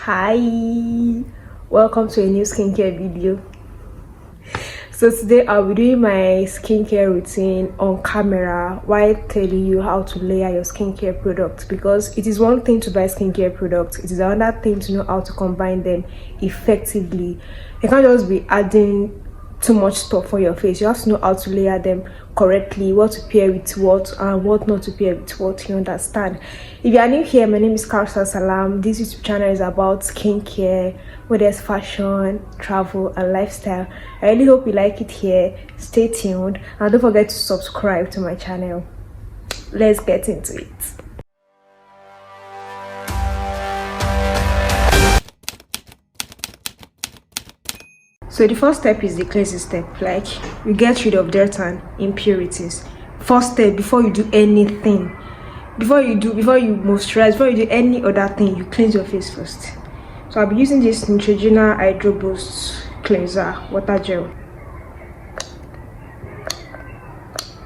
Hi, welcome to a new skincare video. So today I'll be doing my skincare routine on camera while telling you how to layer your skincare products, because it is one thing to buy skincare products, it is another thing to know how to combine them effectively. You can't just be adding too much stuff for your face. You have to know how to layer them correctly, what to pair with what and what not to pair with what, you understand? If you are new here, my name is Salam. This YouTube channel is about skincare, whether fashion, travel and lifestyle. I really hope you like it here. Stay tuned and don't forget to subscribe to my channel. Let's get into it. So the first step is the cleansing step. Like, you get rid of dirt and impurities. First step, before you do anything, before you moisturize, before you do any other thing, you cleanse your face first. So I'll be using this Neutrogena Hydro Boost cleanser water gel.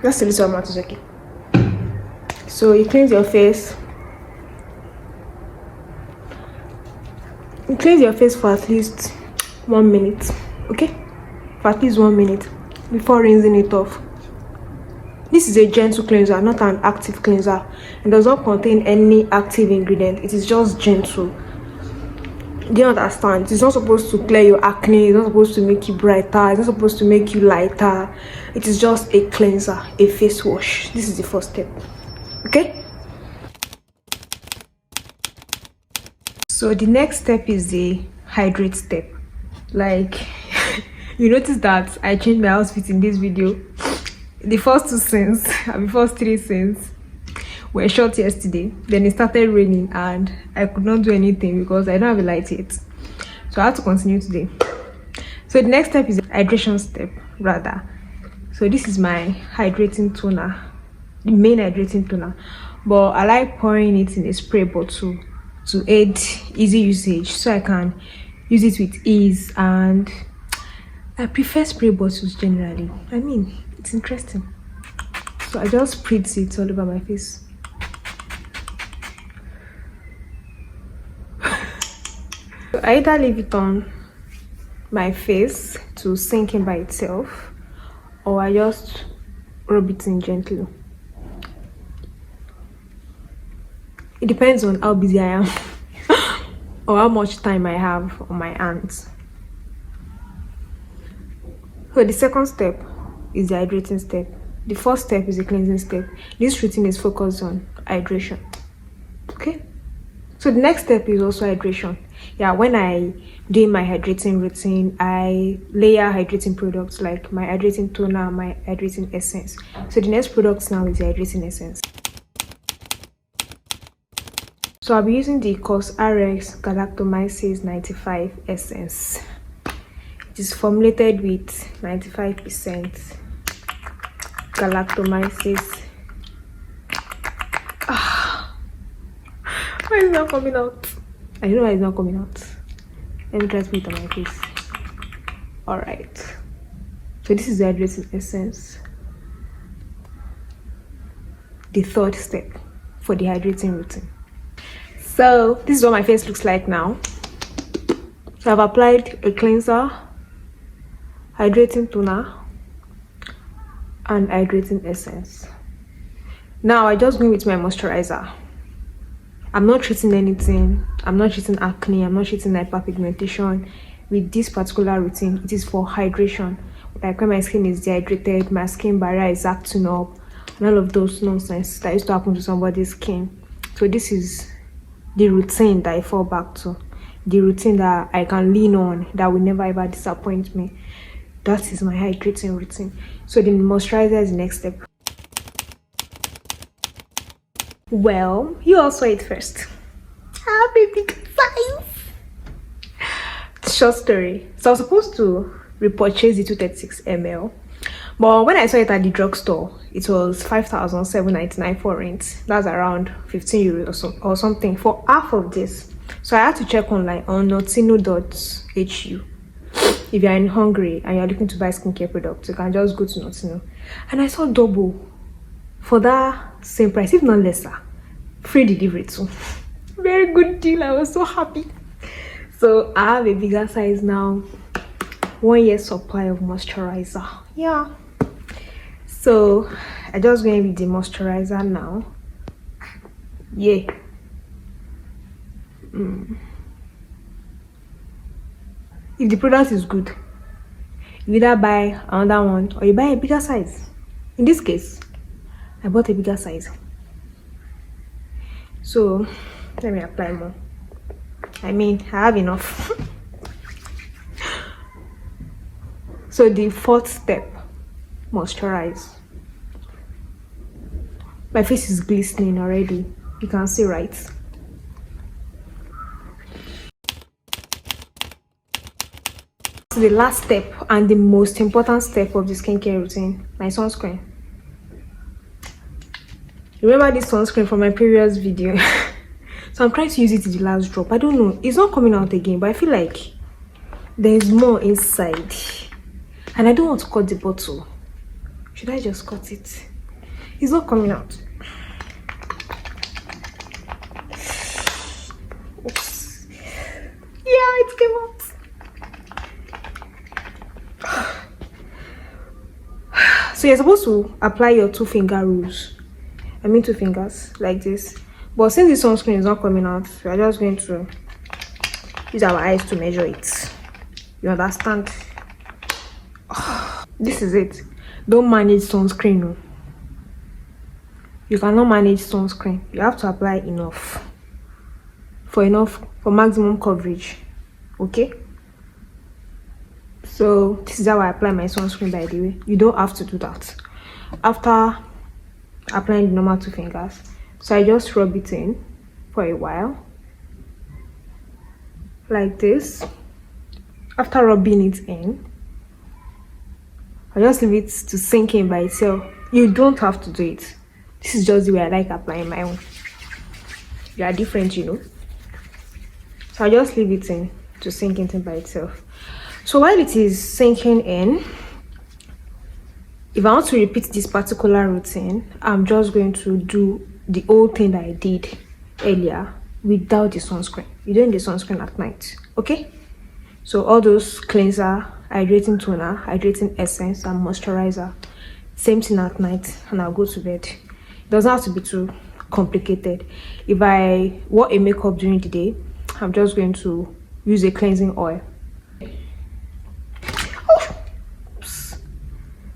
Just a little amount is okay. So you cleanse your face. You cleanse your face for at least 1 minute. Okay, for at least 1 minute before rinsing it off. This is a gentle cleanser, not an active cleanser. It does not contain any active ingredient. It is just gentle. Do you understand? It's not supposed to clear your acne. It's not supposed to make you brighter. It's not supposed to make you lighter. It is just a cleanser, a face wash. This is the first step. Okay, so the next step is the hydrate step. Like, you notice that I changed my outfit in this video. The first 2 scenes, the first 3 scenes were shot yesterday. Then it started raining and I could not do anything because I don't have a light yet. So I have to continue today. So the next step is the hydration step, rather. So this is my hydrating toner, the main hydrating toner. But I like pouring it in a spray bottle to aid easy usage, so I can use it with ease, and I prefer spray bottles generally. I mean, it's interesting. So I just spritz it all over my face. So I either leave it on my face to sink in by itself, or I just rub it in gently. It depends on how busy I am or how much time I have on my hands. So the second step is the hydrating step. The first step is the cleansing step. This routine is focused on hydration. Okay, so the next step is also hydration. Yeah, when I do my hydrating routine, I layer hydrating products like my hydrating toner, my hydrating essence. So the next product now is the hydrating essence. So I'll be using the Cosrx Galactomyces 95 essence. It is formulated with 95% Galactomyces. Why is it not coming out? I don't know why it's not coming out. Let me try to put it on my face. Alright. So this is the hydrating essence. The third step for the hydrating routine. So this is what my face looks like now. So I've applied a cleanser, hydrating toner and hydrating essence. Now I just go with my moisturizer. I'm not treating anything. I'm not treating acne. I'm not treating hyperpigmentation with this particular routine. It is for hydration. Like when my skin is dehydrated, my skin barrier is acting up, and all of those nonsense that used to happen to somebody's skin. So this is the routine that I fall back to, the routine that I can lean on, that will never ever disappoint me. That is my hydrating routine. So the moisturizer is the next step. Well, you all saw it first. Ah, baby, size. Short story. So I was supposed to repurchase the 236 ml, but when I saw it at the drugstore, it was 5,799 forints. That's around 15 euros or something for half of this. So I had to check online on notino.hu. If you're in Hungary and you're looking to buy skincare products, you can just go to Notino. And I saw double for that same price, if not lesser. Free delivery too. Very good deal. I was so happy. So I have a bigger size now. 1 year supply of moisturizer. Yeah. So I just going with the moisturizer now. Yeah. If the product is good, you either buy another one or you buy a bigger size. In this case, I bought a bigger size. So let me apply more. I mean, I have enough. So the fourth step, moisturize. My face is glistening already. You can see, right? So the last step and the most important step of the skincare routine, my sunscreen. Remember this sunscreen from my previous video? So I'm trying to use it to the last drop. I don't know, it's not coming out again, but I feel like there's more inside and I don't want to cut the bottle. Should I just cut it? It's not coming out. Oops. Yeah, it came out. So you're supposed to apply your 2-finger rules. I mean 2 fingers like this. But since the sunscreen is not coming out, we are just going to use our eyes to measure it. You understand? This is it. Don't manage sunscreen. No. You cannot manage sunscreen. You have to apply enough for maximum coverage. Okay? So this is how I apply my sunscreen, by the way. You don't have to do that. After applying the normal 2 fingers, so I just rub it in for a while like this. After rubbing it in, I just leave it to sink in by itself. You don't have to do it. This is just the way I like applying my own. You are different, you know. So I just leave it in to sink in by itself. So while it is sinking in, if I want to repeat this particular routine, I'm just going to do the old thing that I did earlier without the sunscreen. You're doing the sunscreen at night, okay? So all those cleanser, hydrating toner, hydrating essence, and moisturizer, same thing at night, and I'll go to bed. It doesn't have to be too complicated. If I wear a makeup during the day, I'm just going to use a cleansing oil.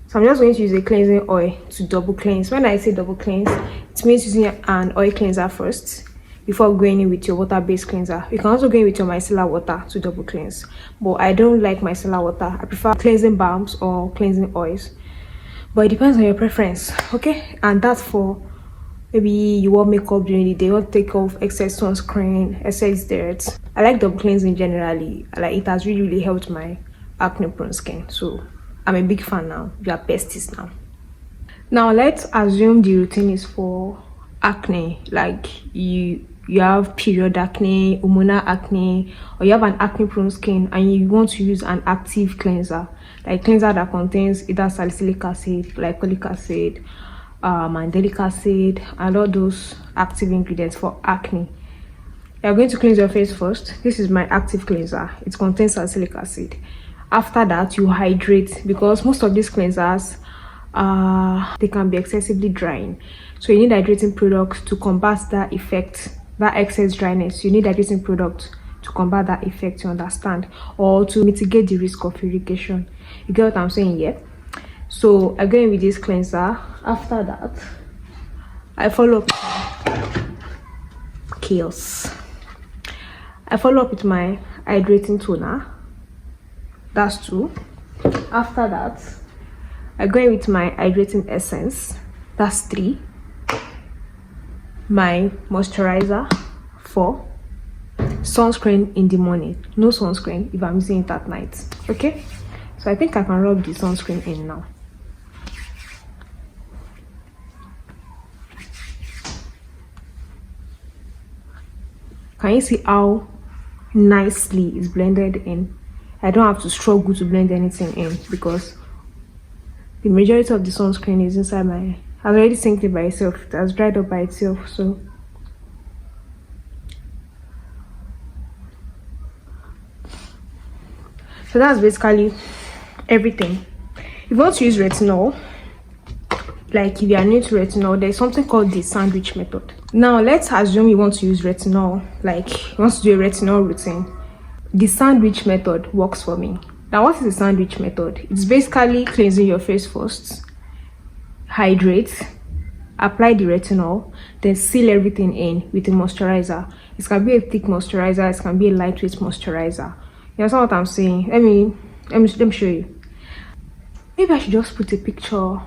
So I'm just going to use a cleansing oil to double cleanse. When I say double cleanse, it means using an oil cleanser first before going in with your water-based cleanser. You can also go in with your micellar water to double cleanse. But I don't like micellar water. I prefer cleansing balms or cleansing oils. But it depends on your preference, okay? And that's for maybe you wear makeup during the day, you want to take off excess sunscreen, excess dirt. I like double cleansing generally. Like, it has really helped my acne-prone skin. So I'm a big fan now. We are besties now. Now let's assume the routine is for acne, like you have period acne, hormonal acne, or you have an acne prone skin and you want to use an active cleanser, like cleanser that contains either salicylic acid, glycolic acid, mandelic acid, and all those active ingredients for acne. You're going to cleanse your face first. This is my active cleanser. It contains salicylic acid. After that, you hydrate, because most of these cleansers they can be excessively drying, so you need hydrating products to combat that effect, that excess dryness. You need hydrating products to combat that effect, you understand, or to mitigate the risk of irrigation. You get what I'm saying? Yeah. So I go in with this cleanser. After that, I follow up chaos. I follow up with my hydrating toner. That's 2. After that, I go in with my hydrating essence. That's 3. My moisturizer, 4. Sunscreen in the morning. No sunscreen if I'm using it at night. Okay? So I think I can rub the sunscreen in now. Can you see how nicely it's blended in? I don't have to struggle to blend anything in because the majority of the sunscreen is inside my... I've already synced it by itself. It has dried up by itself. So So that's basically everything. If you want to use retinol, like if you are new to retinol, there's something called the sandwich method. Now let's assume you want to use retinol, like you want to do a retinol routine. The sandwich method works for me. Now what is the sandwich method? It's basically cleansing your face first, hydrate, apply the retinol, then seal everything in with a moisturizer. It can be a thick moisturizer, it can be a lightweight moisturizer. You understand what I'm saying? Let me show you. Maybe I should just put a picture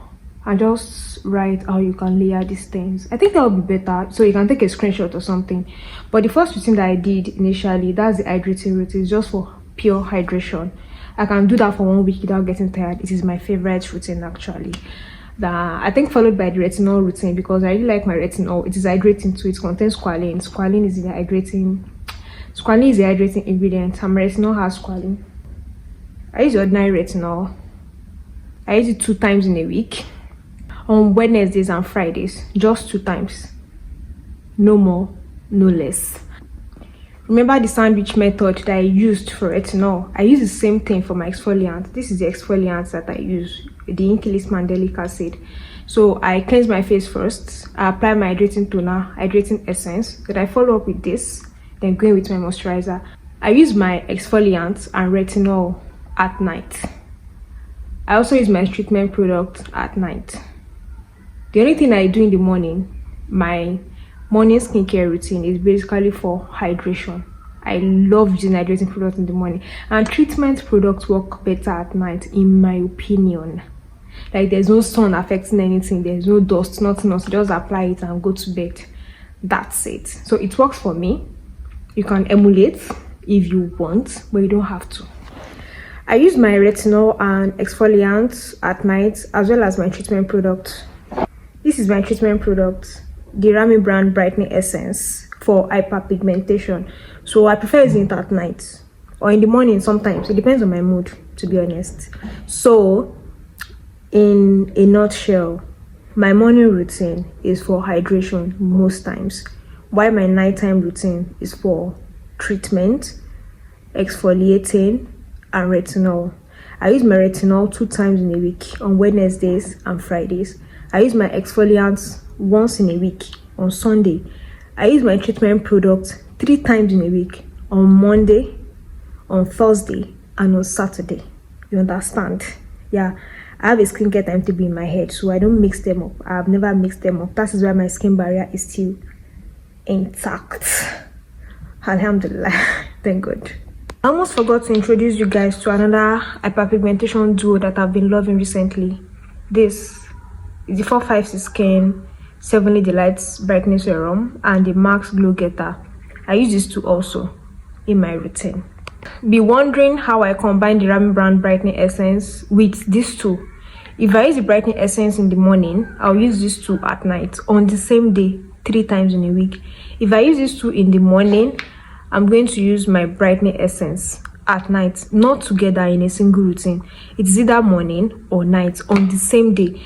and just write how you can layer these things. I think that would be better, so you can take a screenshot or something. But the first routine that I did initially, that's the hydrating routine, just for pure hydration. I can do that for 1 week without getting tired. It is my favorite routine actually. I think followed by the retinol routine, because I really like my retinol. It is hydrating too. It contains squalene. Squalene is the hydrating ingredient, and my retinol has squalene. I use ordinary retinol. I use it 2 times in a week, on Wednesdays and Fridays, just 2 times, no more, no less. Remember the sandwich method that I used for retinol? I use the same thing for my exfoliant. This is the exfoliant that I use, the Inkilis Mandelic acid. So I cleanse my face first, I apply my hydrating toner, hydrating essence, then I follow up with this, then go in with my moisturizer. I use my exfoliant and retinol at night. I also use my treatment product at night. The only thing I do in the morning, my morning skincare routine, is basically for hydration. I love using hydrating products in the morning, and treatment products work better at night in my opinion. Like there's no sun affecting anything, there's no dust, nothing else. Just apply it and go to bed. That's it. So it works for me. You can emulate if you want, but you don't have to. I use my retinol and exfoliant at night, as well as my treatment product. This is my treatment product, the Rami brand brightening essence for hyperpigmentation. So I prefer using it at night or in the morning sometimes. It depends on my mood, to be honest. So in a nutshell, my morning routine is for hydration most times, while my nighttime routine is for treatment, exfoliating, and retinol. I use my retinol 2 times in a week, on Wednesdays and Fridays. I use my exfoliants once in a week, on Sunday. I use my treatment product 3 times in a week, on Monday, on Thursday, and on Saturday. You understand? Yeah, I have a skincare timetable in my head, so I don't mix them up. I have never mixed them up. That is why my skin barrier is still intact. Alhamdulillah. Thank God. I almost forgot to introduce you guys to another hyperpigmentation duo that I've been loving recently. This is the 456 Skin 7 Delights Brightening Serum and the Max Glow Getter. I use these 2 also in my routine. Be wondering how I combine the Rami brand brightening essence with these 2. If I use the brightening essence in the morning, I'll use these 2 at night on the same day, 3 times in a week. If I use these 2 in the morning, I'm going to use my brightening essence at night, not together in a single routine. It's either morning or night on the same day.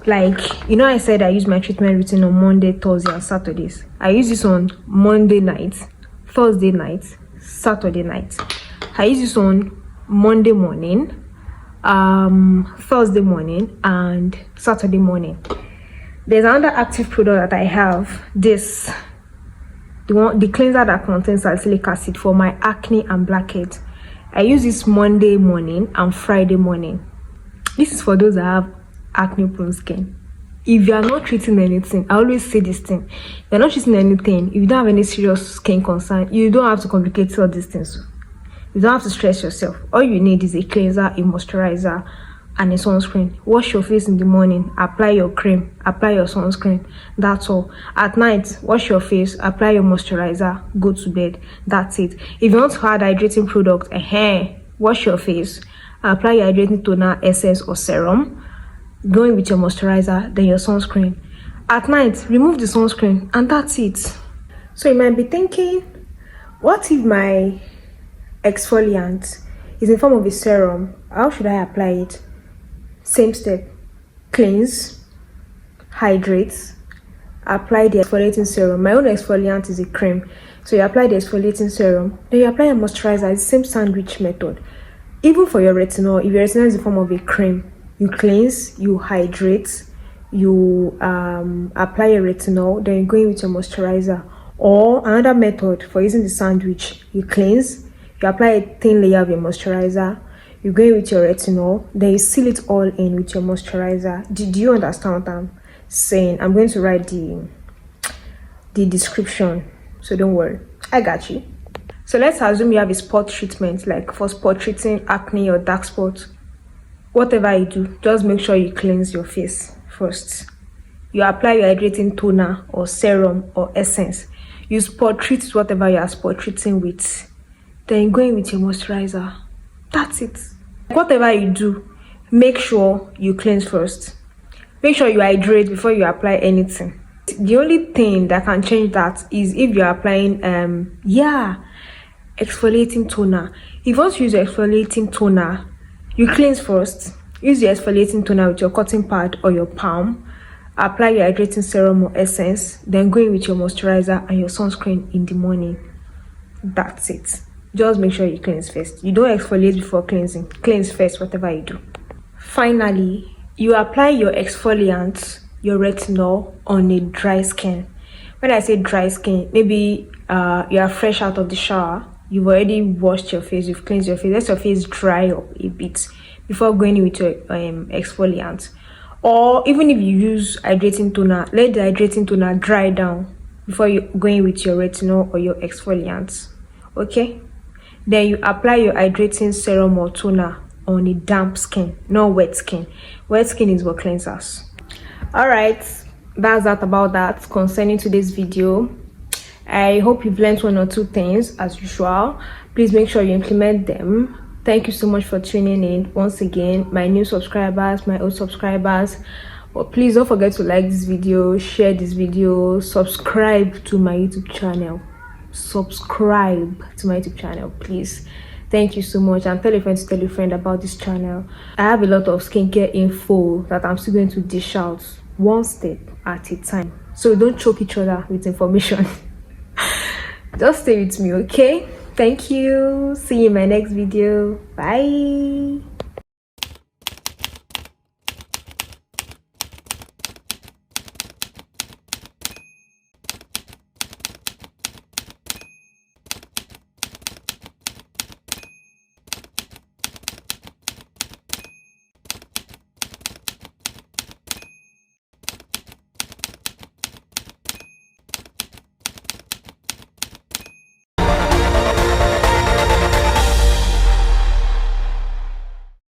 Like, you know, I said I use my treatment routine on Monday, Thursday, and Saturdays. I use this on Monday night, Thursday night, Saturday night. I use this on Monday morning, Thursday morning, and Saturday morning. There's another active product that I have, this, the cleanser that contains salicylic acid for my acne and blackheads. I use this Monday morning and Friday morning. This is for those that have acne prone skin. If you are not treating anything, I always say this thing, you're not treating anything, if you don't have any serious skin concern, you don't have to complicate all these things. You don't have to stress yourself. All you need is a cleanser, a moisturizer, and a sunscreen. Wash your face in the morning, apply your cream, apply your sunscreen. That's all. At night, wash your face, apply your moisturizer, go to bed. That's it. If you want to add hydrating product, wash your face, apply your hydrating toner, essence, or serum, go in with your moisturizer, then your sunscreen. At night, remove the sunscreen, and that's it. So you might be thinking, what if my exfoliant is in form of a serum? How should I apply it? Same step. Cleanse, hydrate, apply the exfoliating serum. My own exfoliant is a cream, so you apply the exfoliating serum, then you apply a moisturizer. It's the same sandwich method. even for your retinol, if your retinol is in the form of a cream, you cleanse, you hydrate, you apply your retinol, then you go in with your moisturizer. Or another method for using the sandwich, you cleanse, you apply a thin layer of your moisturizer, you go in with your retinol, then you seal it all in with your moisturizer. Do you understand what I'm saying? I'm going to write the description, so don't worry, I got you. So let's assume you have a spot treatment, like for spot treating acne or dark spot. Whatever you do, just make sure you cleanse your face first. You apply your hydrating toner or serum or essence. You spot treat whatever you are spot treating with. Then you go in with your moisturizer. That's it. Whatever you do, make sure you cleanse first. Make sure you hydrate before you apply anything. The only thing that can change that is if you're applying exfoliating toner. If you want to use your exfoliating toner, you cleanse first. Use your exfoliating toner with your cotton pad or your palm. Apply your hydrating serum or essence. Then go in with your moisturizer and your sunscreen in the morning. That's it. Just make sure you cleanse first. You don't exfoliate before cleansing. Cleanse first, whatever you do. Finally, you apply your exfoliant, your retinol, on a dry skin. When I say dry skin, maybe you are fresh out of the shower. You've already washed your face, you've cleansed your face. Let your face dry up a bit before going in with your exfoliant. Or even if you use hydrating toner, let the hydrating toner dry down before you go in with your retinol or your exfoliant. Okay? Then you apply your hydrating serum or toner on a damp skin, not wet skin. Wet skin is what cleanses. Alright, that's that about that concerning today's video. I hope you've learned one or two things as usual. Please make sure you implement them. Thank you so much for tuning in once again, my new subscribers, my old subscribers. But please don't forget to like this video, share this video, subscribe to my YouTube channel. Subscribe to my YouTube channel, please. Thank you so much, and tell a friend to tell a friend about this channel. I have a lot of skincare info that I'm still going to dish out one step at a time, so don't choke each other with information. Just stay with me, okay? Thank you. See you in my next video. Bye.